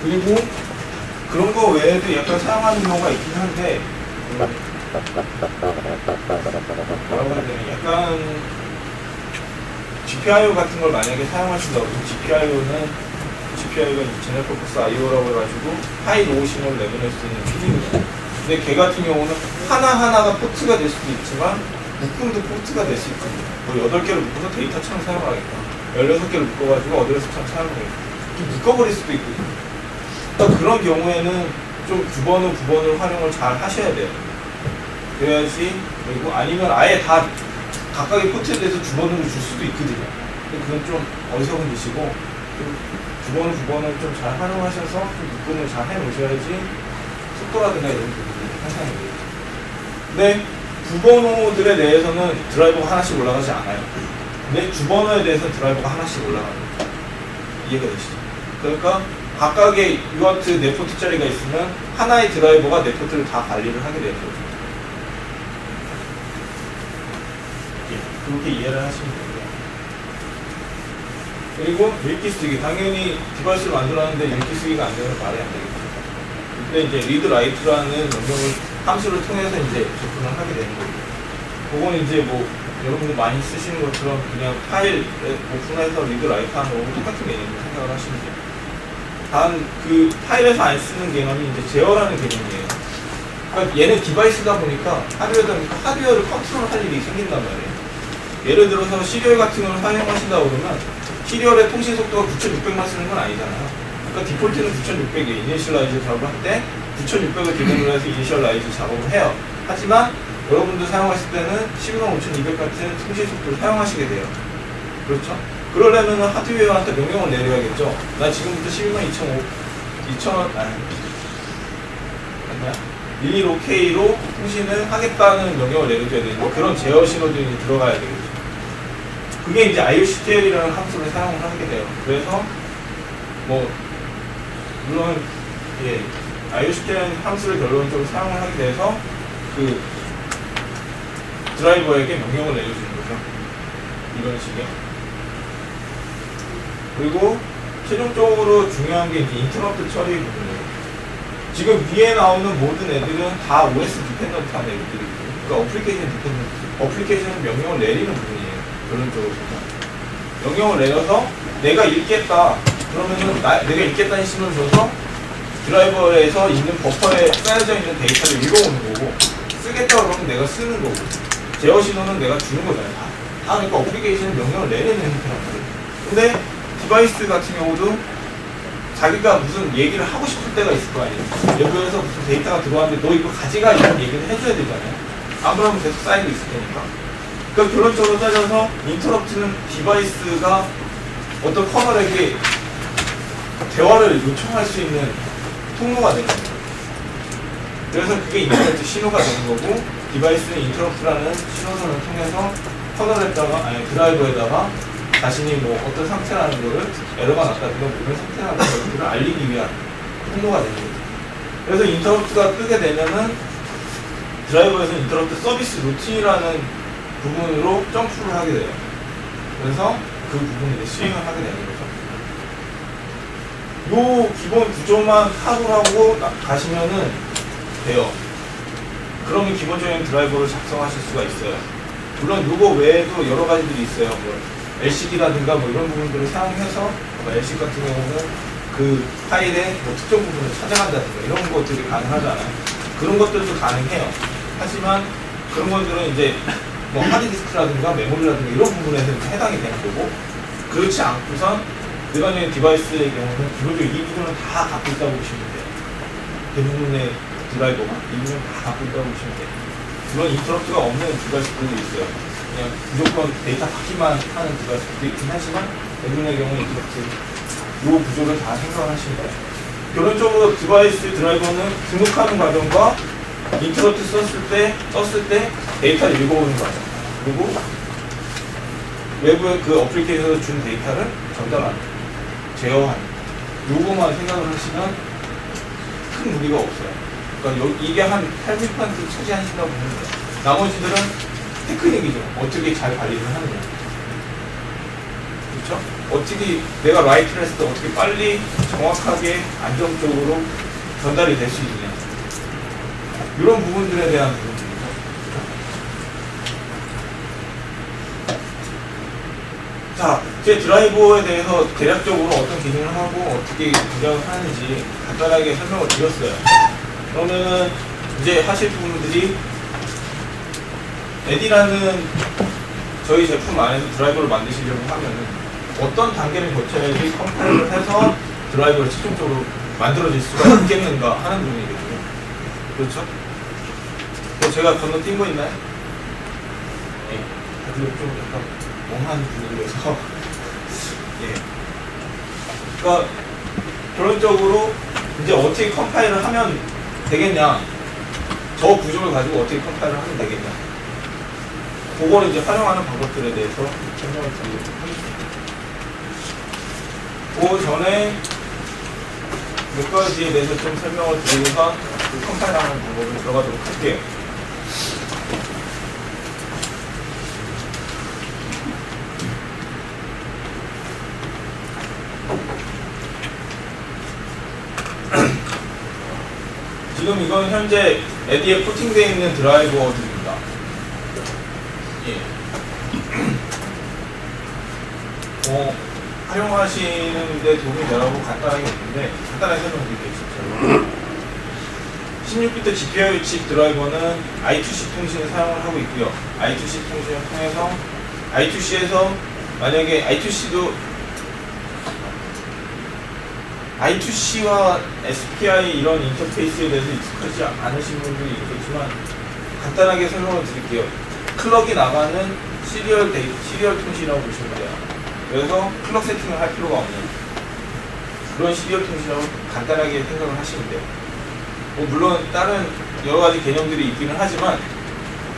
그리고 그런 거 외에도 약간 사용하는 경우가 있긴 한데 뭐라고 해야 되나 약간 GPIO 같은 걸 만약에 사용하신다고 GPIO가 제너럴 퍼포스 IO라고 해가지고 하이 로우 신호를 내보낼 수 있는 PD거든요. 근데 걔 같은 경우는 하나하나가 포트가 될 수도 있지만 묶음도 포트가 될 수 있거든요. 뭐 8개를 묶어서 데이터처럼 사용하겠다. 16개를 묶어가지고 어드레스처럼 사용하겠다. 좀 묶어버릴 수도 있거든요. 그러니까 그런 경우에는 좀 구번을 활용을 잘 하셔야 돼요. 그래야지. 그리고 아니면 아예 다 각각의 포트에 대해서 주번으로 줄 수도 있거든요. 근데 그건 좀 어리석은 짓이고 좀 구번을 좀 잘 활용하셔서 좀 묶음을 잘 해놓으셔야지 속도라든가 이런 부분들이 향상이 되겠죠. 근데 구번호들에 대해서는 드라이버가 하나씩 올라가지 않아요. 근데 주번호에 대해서는 드라이버가 하나씩 올라갑니다. 이해가 되시죠? 그러니까 각각의 UART 4포트짜리가 있으면 하나의 드라이버가 4포트를 다 관리를 하게 되는 거죠. 그렇게 이해를 하시면 됩니다. 그리고 읽기 쓰기. 당연히 디바이스를 만들었는데 읽기 쓰기가 안 되면 말이 안 되겠죠. 근데 이제 read write라는 명령을 함수를 통해서 이제 접근을 하게 되는 거고. 그거는 이제 뭐 여러분들 많이 쓰시는 것처럼 그냥 파일 오픈해서 read write 하는 거고 똑같은 개념을 생각을 하시면 돼요. 단 그 파일에서 안 쓰는 개념이 이제 제어라는 개념이에요. 그러니까 얘는 디바이스다 보니까 하드웨어를 컨트롤할 일이 생긴단 말이에요. 예를 들어서 시리얼 같은 걸 사용하신다고 그러면 시리얼의 통신 속도가 9600만 쓰는 건 아니잖아요. 그러니까 디폴트는 9600에 이니셜라이즈 작업을 할 때 9600을 기본으로 해서 이니셜라이즈 작업을 해요. 하지만 여러분들 사용하실 때는 125,200 같은 통신 속도를 사용하시게 돼요. 그렇죠? 그러려면 하드웨어한테 명령을 내려야겠죠. 나 지금부터 122,500K로 통신을 하겠다는 명령을 내려줘야 되는데 그런 제어 신호들이 들어가야 되겠죠. 그게 이제 IOCTL이라는 함수를 사용을 하게 돼요. 그래서 뭐 물론 예, IOCTL이라는 함수를 결론적으로 사용을 하게 돼서 그 드라이버에게 명령을 내려주는 거죠. 이런 식이요. 그리고 최종적으로 중요한 게 이제 인터럽트 처리 부분이에요. 지금 위에 나오는 모든 애들은 다 OS 디펜던트한 애들이거든요. 그러니까 어플리케이션은 명령을 내리는 부분이에요. 결론적으로 명령을 내려서 내가 읽겠다. 그러면은 내가 읽겠다는 신호를 줘서 드라이버에서 있는 버퍼에 쌓여져 있는 데이터를 읽어오는 거고 쓰겠다 그러면 내가 쓰는 거고 제어 신호는 내가 주는 거잖아요. 그러니까 어플리케이션은 명령을 내리는 형태란 말이에요. 근데 디바이스 같은 경우도 자기가 무슨 얘기를 하고 싶을 때가 있을 거 아니에요. 외부에서 무슨 데이터가 들어왔는데 너 이거 가져가 이런 얘기를 해줘야 되잖아요. 안 그러면 계속 쌓이고 있을 테니까. 그러니까 결론적으로 따져서 인터럽트는 디바이스가 어떤 커널에게 대화를 요청할 수 있는 통로가 되는 거예요. 그래서 그게 인터럽트 신호가 되는 거고 디바이스는 인터럽트라는 신호선을 통해서 커널에다가 드라이버에다가 자신이 뭐 어떤 상태라는 거를 에러가 났다든가 뭐 이런 상태라는 것들을 알리기 위한 통로가 되는 거죠. 그래서 인터럽트가 뜨게 되면은 드라이버에서 인터럽트 서비스 루틴이라는 부분으로 점프를 하게 돼요. 그래서 그 부분을 이제 스윙을 하게 되는 거죠. 요 기본 구조만 파악을 하고 가시면은 돼요. 그러면 기본적인 드라이버를 작성하실 수가 있어요. 물론 요거 외에도 여러 가지들이 있어요. 뭐 LCD라든가 뭐 이런 부분들을 사용해서 LCD 같은 경우는 그 파일의 뭐 특정 부분을 찾아간다든가 이런 것들이 가능하잖아요. 그런 것들도 가능해요. 하지만 그런 것들은 이제 뭐 하드디스크라든가 메모리라든가 이런 부분에서 해당이 되는 거고 그렇지 않고선 일반적인 디바이스의 경우는 기본적으로 이 부분을 다 갖고 있다고 보시면 돼요. 대부분의 드라이버가 이 부분을 다 갖고 있다고 보시면 돼요. 물론 인터럽트가 없는 디바이스들도 있어요. 그냥 무조건 데이터 받기만 하는 디바이스도 있긴 하지만 대부분의 경우는 인터럽트 이 구조를 다 생각하시면 돼요. 결론적으로 디바이스 드라이버는 등록하는 과정과 인터럽트 썼을 때 데이터를 읽어오는 과정 그리고 외부의 그 어플리케이션에서 준 데이터를 전달하는 제어하는 요거만 생각을 하시면 큰 무리가 없어요. 그러니까 이게 한 80% 차지하신다고 보면 돼요. 나머지들은 테크닉이죠. 어떻게 잘 관리를 하느냐. 그렇죠? 어떻게 내가 라이트를 했을 때 어떻게 빨리 정확하게 안정적으로 전달이 될 수 있느냐, 이런 부분들에 대한 부분들이죠. 자, 제 드라이버에 대해서 대략적으로 어떤 기능을 하고 어떻게 조작을 하는지 간단하게 설명을 드렸어요. 그러면은 이제 하실 부분들이 에디라는 저희 제품 안에서 드라이버를 만드시려고 하면은 어떤 단계를 거쳐야지 컴파일을 해서 드라이버를 최종적으로 만들어질 수가 있겠는가 하는 부분이거든요. 그렇죠? 제가 건너뛴 거 있나요? 예. 다들 좀 약간 멍한 분위기여서 예. 그러니까 결론적으로 이제 어떻게 컴파일을 하면 되겠냐, 저 구조를 가지고 어떻게 컴파일을 하면 되겠냐, 그거를 이제 활용하는 방법들에 대해서 설명을 드리도록 하겠습니다. 그 전에 몇 가지에 대해서 좀 설명을 드리고서 그 컴파일하는 방법을 들어가도록 할게요. 지금 이건 현재 에디에 포팅되어 있는 드라이버들입니다. 예. 활용하시는데 도움이 되라고 간단하게 있는데 간단하게 설명드릴게요. 16비트 GPIO 칩 드라이버는 I2C 통신을 사용을 하고 있고요. I2C 통신을 통해서 I2C에서 만약에 I2C와 SPI 이런 인터페이스에 대해서 익숙하지 않으신 분들이 있겠지만 간단하게 설명을 드릴게요. 클럭이 나가는 시리얼 통신이라고 보시면 돼요. 그래서 클럭 세팅을 할 필요가 없는 그런 시리얼 통신이라고 간단하게 생각을 하시면 돼요. 물론 다른 여러 가지 개념들이 있기는 하지만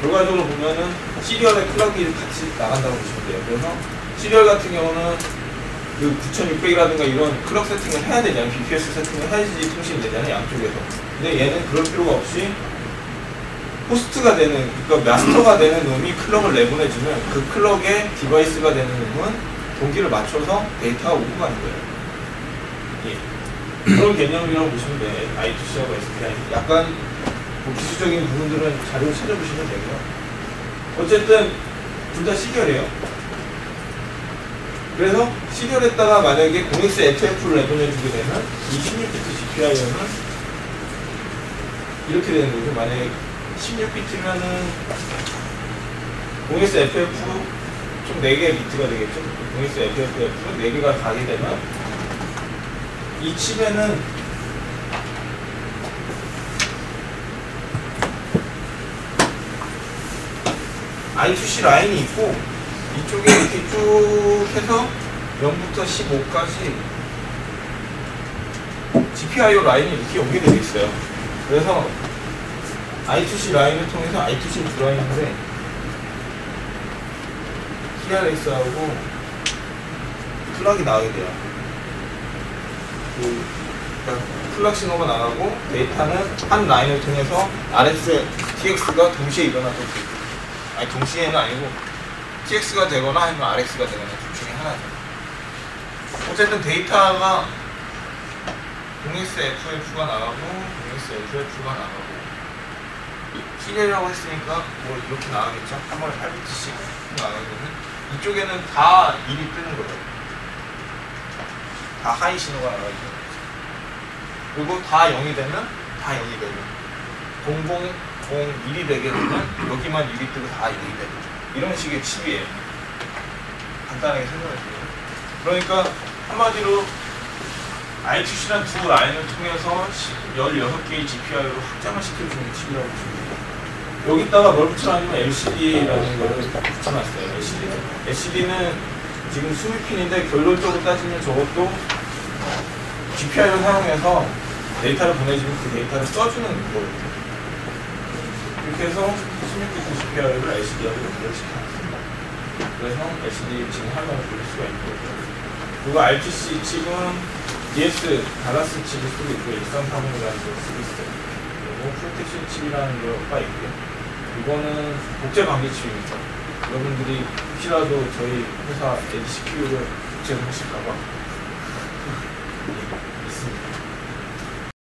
결과적으로 보면은 시리얼에 클럭이 같이 나간다고 보시면 돼요. 그래서 시리얼 같은 경우는 그 9600이라든가 이런 클럭 세팅을 해야 되잖아요. BPS 세팅을 해야지 통신이 되잖아요, 양쪽에서. 근데 얘는 그럴 필요가 없이 호스트가 되는, 그러니까 마스터가 되는 놈이 클럭을 내보내주면 그 클럭의 디바이스가 되는 놈은 동기를 맞춰서 데이터가 오고 가는 거예요. 예. 그런 개념이라고 보시면 돼요. I2C하고 SPI. 약간 뭐 기술적인 부분들은 자료를 찾아보시면 되고요. 어쨌든 둘 다 시리얼이에요. 그래서 시리얼에다가 만약에 0xFF를 내보내주게 되면 이 16비트 GPIO는 이렇게 되는 거죠. 만약에 16비트면은 0xFF 총 4개의 비트가 되겠죠. 0xFF 4개가 가게 되면 이 칩에는 I2C 라인이 있고 이쪽에 이렇게 쭉 해서 0부터 15까지 GPIO 라인이 이렇게 연결되어 있어요. 그래서 I2C 라인을 통해서 I2C 드라이브인데 TRX하고 클락이 나가게 돼요. 그러니까 클락 신호가 나가고 데이터는 한 라인을 통해서 RX, TX가 동시에 일어나고, 아니 동시에는 아니고 TX가 되거나 아니면 RX가 되거나 둘 중에 하나죠. 어쨌든 데이터가 0xFF가 나가고 0xFF가 나가고 시리얼이라고 했으니까 뭐 이렇게 나가겠죠. 한 번에 8비트씩 나가면 이쪽에는 다 1이 뜨는 거예요. 다 하이 신호가 나가죠. 그리고 다 0이 되면 다 0이 되고 0001이 되게 되면 여기만 1이 뜨고 다 1이 되고 이런 식의 칩이에요. 간단하게 설명을 드려요. 그러니까 한마디로 I2C란 두 라인을 통해서 16개의 GPIO로 확장을 시켜주는 칩이라고 보시면 돼요. 여기다가 뭘 붙여놨냐면 LCD라는 거를 붙여놨어요. LCD는 지금 20핀인데 결론적으로 따지면 저것도 GPIO를 사용해서 데이터를 보내주면 그 데이터를 써주는 거거든요. 이렇게 해서 16비트 GPIO를 LCD하고 연결시켜놨습니다. 그래서 LCD 지금 화면을 볼 수가 있는 거죠. 그리고 RTC 칩은 DS 다라스 칩을 쓰고 있고 1340이라는 걸 쓰고 있어요. 그리고 프로텍션 칩이라는 거가 있고요. 이거는 복제 관계 칩입니다. 여러분들이 혹시라도 저희 회사 AD CPU를 복제를 하실까봐.